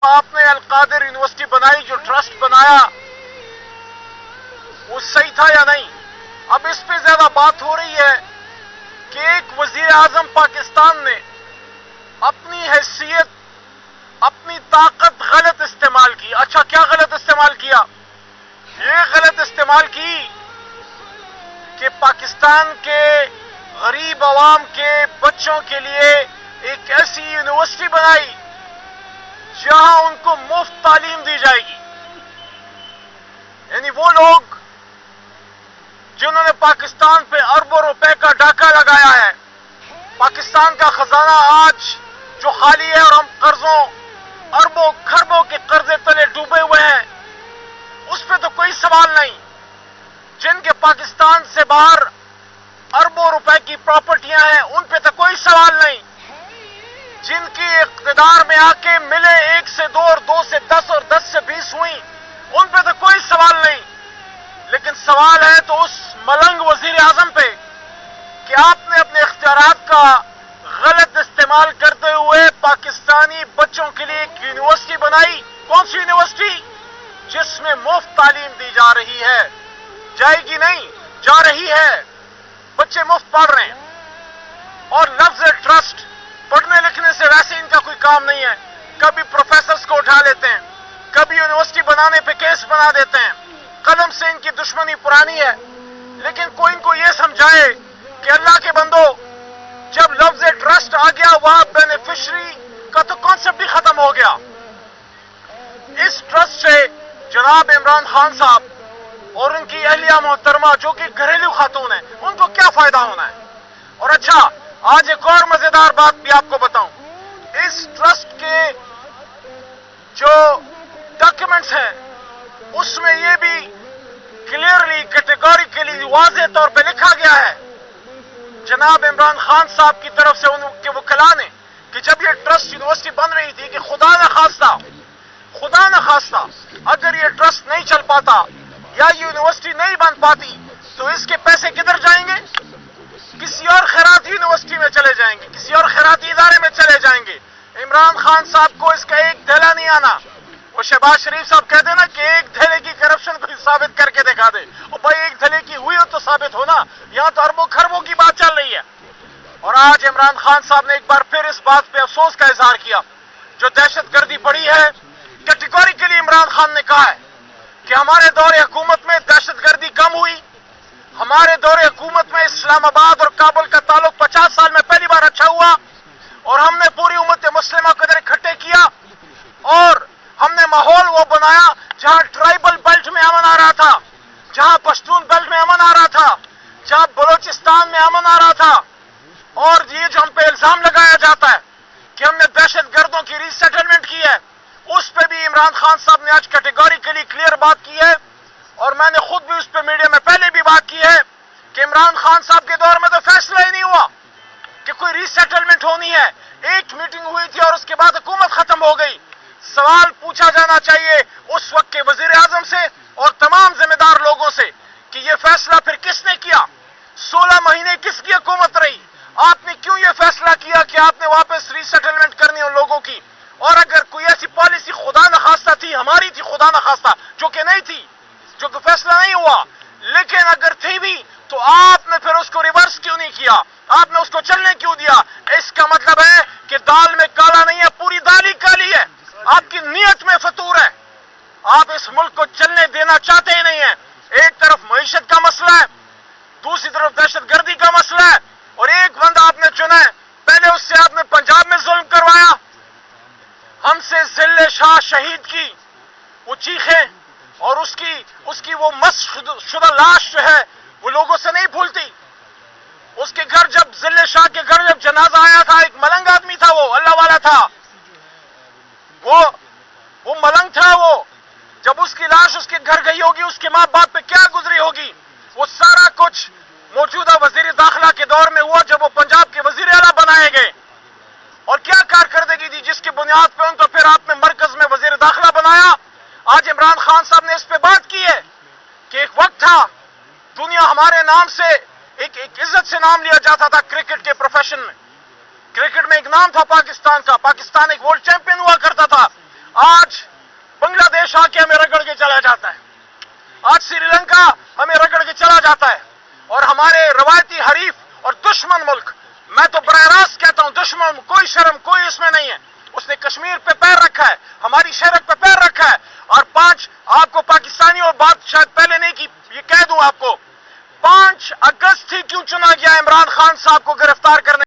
آپ نے القادر یونیورسٹی بنائی، جو ٹرسٹ بنایا وہ صحیح تھا یا نہیں؟ اب اس پہ زیادہ بات ہو رہی ہے کہ ایک وزیر اعظم پاکستان نے اپنی حیثیت، اپنی طاقت غلط استعمال کی۔ اچھا، کیا غلط استعمال کیا؟ یہ غلط استعمال کی کہ پاکستان کے غریب عوام کے بچوں کے لیے ایک ایسی یونیورسٹی بنائی جہاں ان کو مفت تعلیم دی جائے گی۔ یعنی وہ لوگ جنہوں نے پاکستان پہ اربوں روپے کا ڈاکہ لگایا ہے، پاکستان کا خزانہ آج جو خالی ہے اور ہم قرضوں، اربوں کھربوں کے قرضے تلے ڈوبے ہوئے ہیں، اس پہ تو کوئی سوال نہیں۔ جن کے پاکستان سے باہر اربوں روپے کی پراپرٹیاں ہیں، ان پہ تو کوئی سوال نہیں۔ جن کی اقتدار میں آ کے ملے 1 سے 2 اور 2 سے 10 اور 10 سے 20 ہوئی، ان پہ تو کوئی سوال نہیں۔ لیکن سوال ہے تو اس ملنگ وزیر اعظم پہ کہ آپ نے اپنے اختیارات کا غلط استعمال کرتے ہوئے پاکستانی بچوں کے لیے ایک یونیورسٹی بنائی۔ کون سی یونیورسٹی؟ جس میں مفت تعلیم دی جا رہی ہے۔ جائے گی نہیں، جا رہی ہے، بچے مفت پڑھ رہے ہیں۔ اور لفظ ٹرسٹ، پڑھنے لکھنے سے ویسے ان کا کوئی کام نہیں ہے۔ کبھی پروفیسرز کو اٹھا لیتے ہیں، کبھی یونیورسٹی بنانے پہ کیس بنا دیتے ہیں، قلم سے ان کی دشمنی پرانی ہے۔ لیکن کوئی ان کو یہ سمجھائے کہ اللہ کے بندو، جب لفظ ٹرسٹ آ گیا وہاں بینیفیشری کا تو کانسیپٹ ہی ختم ہو گیا۔ اس ٹرسٹ سے جناب عمران خان صاحب اور ان کی اہلیہ محترمہ جو کہ گھریلو خاتون ہیں، ان کو کیا فائدہ ہونا ہے؟ اور اچھا، آج ایک اور مزیدار بات بھی آپ کو بتاؤں۔ اس ٹرسٹ کے جو ڈاکیومنٹس ہیں اس میں یہ بھی کلیئرلی، کیٹیگوریکلی واضح طور پہ لکھا گیا ہے جناب عمران خان صاحب کی طرف سے ان کے وکلاء نے کہ جب یہ ٹرسٹ یونیورسٹی بن رہی تھی کہ خدا نہ خواستہ اگر یہ ٹرسٹ نہیں چل پاتا یا یونیورسٹی نہیں بن پاتی تو اس کے پیسے کدھر جائیں گے؟ کسی اور خیراتی یونیورسٹی میں چلے جائیں گے، کسی اور خیراتی ادارے میں چلے جائیں گے۔ عمران خان صاحب کو اس کا ایک دھیلا نہیں آنا۔ وہ شہباز شریف صاحب کہتے ہیں نا کہ ایک دھیلے کی کرپشن کو ثابت کر کے دکھا دے۔ اور بھائی ایک دھیلے کی ہوئی ہو تو ثابت ہونا، یہاں تو اربوں کھربوں کی بات چل رہی ہے۔ اور آج عمران خان صاحب نے ایک بار پھر اس بات پہ افسوس کا اظہار کیا، جو دہشت گردی بڑھی ہے، کیٹیگوریکلی عمران خان نے کہا ہے کہ ہمارے دور حکومت میں دہشت گردی کم ہوئی، ہمارے دور حکومت میں اسلام آباد اور کابل کا تعلق 50 سال میں پہلی بار اچھا ہوا، اور ہم نے پوری امت مسلمہ کو ادھر اکٹھے کیا، اور ہم نے ماحول وہ بنایا جہاں ٹرائبل بیلٹ میں امن آ رہا تھا، جہاں پشتون بیلٹ میں امن آ رہا تھا، جہاں بلوچستان میں امن آ رہا تھا۔ اور یہ جو ہم پہ الزام لگایا جاتا ہے کہ ہم نے دہشت گردوں کی ری سیٹلمنٹ کی ہے، اس پہ بھی عمران خان صاحب نے آج کیٹیگوریکلی کلیئر بات کی ہے۔ اور میں نے خود بھی اس پہ میڈیا میں پہلے بھی بات کی ہے کہ عمران خان صاحب کے دور میں تو فیصلہ ہی نہیں ہوا کہ کوئی ری سیٹلمنٹ ہونی ہے۔ ایک میٹنگ ہوئی تھی اور اس کے بعد حکومت ختم ہو گئی۔ سوال پوچھا جانا چاہیے اس وقت کے وزیر اعظم سے اور تمام ذمہ دار لوگوں سے کہ یہ فیصلہ پھر کس نے کیا؟ 16 مہینے کس کی حکومت رہی؟ آپ نے کیوں یہ فیصلہ کیا کہ آپ نے واپس ری سیٹلمنٹ کرنی ان لوگوں کی؟ اور اگر کوئی ایسی پالیسی خدا نخواستہ تھی، ہماری تھی خدا نخواستہ، جو کہ نہیں تھی، جو کہ فیصلہ نہیں ہوا، لیکن اگر تھی بھی تو آپ نے پھر اس کو ریورس کیوں نہیں کیا؟ آپ نے اس کو چلنے کیوں دیا؟ اس کا مطلب ہے کہ دال میں کالا نہیں ہے، پوری دال ہی کالی ہے۔ آپ کی نیت میں فطور ہے، آپ اس ملک کو چلنے دینا چاہتے ہی نہیں ہیں۔ ایک طرف معیشت کا مسئلہ ہے، دوسری طرف دہشت گردی کا مسئلہ ہے، اور ایک بندہ آپ نے چنا ہے، پہلے اس سے آپ نے پنجاب میں ظلم کروایا، ہم سے ذل شاہ شہید کی وہ چیخیں اور اس کی وہ مس شدہ لاش جو ہے وہ لوگوں سے نہیں بھولتی۔ اس کے گھر جب ذل شاہ کے گھر جب جنازہ آیا تھا، ایک ملنگ آدمی تھا، وہ اللہ والا تھا، وہ ملنگ تھا، وہ جب اس کی لاش اس کے گھر گئی ہوگی، اس کے ماں باپ پہ کیا گزری ہوگی؟ وہ سارا کچھ موجودہ وزیر داخلہ کے دور میں ہوا جب وہ پنجاب کے وزیر اعلیٰ بنائے گئے۔ اور کیا کارکردگی تھی جس کی بنیاد پہ ان کو پھر آپ نے مرکز میں وزیر داخلہ بنایا۔ آج عمران خان صاحب نے اس پہ بات کی ہے کہ ایک وقت تھا دنیا ہمارے نام سے ایک عزت سے نام لیا جاتا تھا کرکٹ کے پروفیشن میں، کرکٹ میں ایک نام تھا پاکستان کا، پاکستان ایک ورلڈ چیمپئن ہوا کرتا تھا۔ آج بنگلہ دیش آ کے ہمیں رگڑ کے چلا جاتا ہے، آج سری لنکا ہمیں رگڑ کے چلا جاتا ہے، اور ہمارے روایتی حریف اور دشمن ملک، میں تو براہ راست کہتا ہوں دشمن، کوئی شرم کوئی اس میں نہیں ہے، اس نے کشمیر پہ پیر رکھا ہے، ہماری شہرت پہ پیر رکھا ہے، اور 5 آپ کو پاکستانی اور بات شاید پہلے نہیں کی، یہ کہہ دوں آپ کو، 5 اگست ہی کیوں چنا گیا عمران خان صاحب کو گرفتار کرنے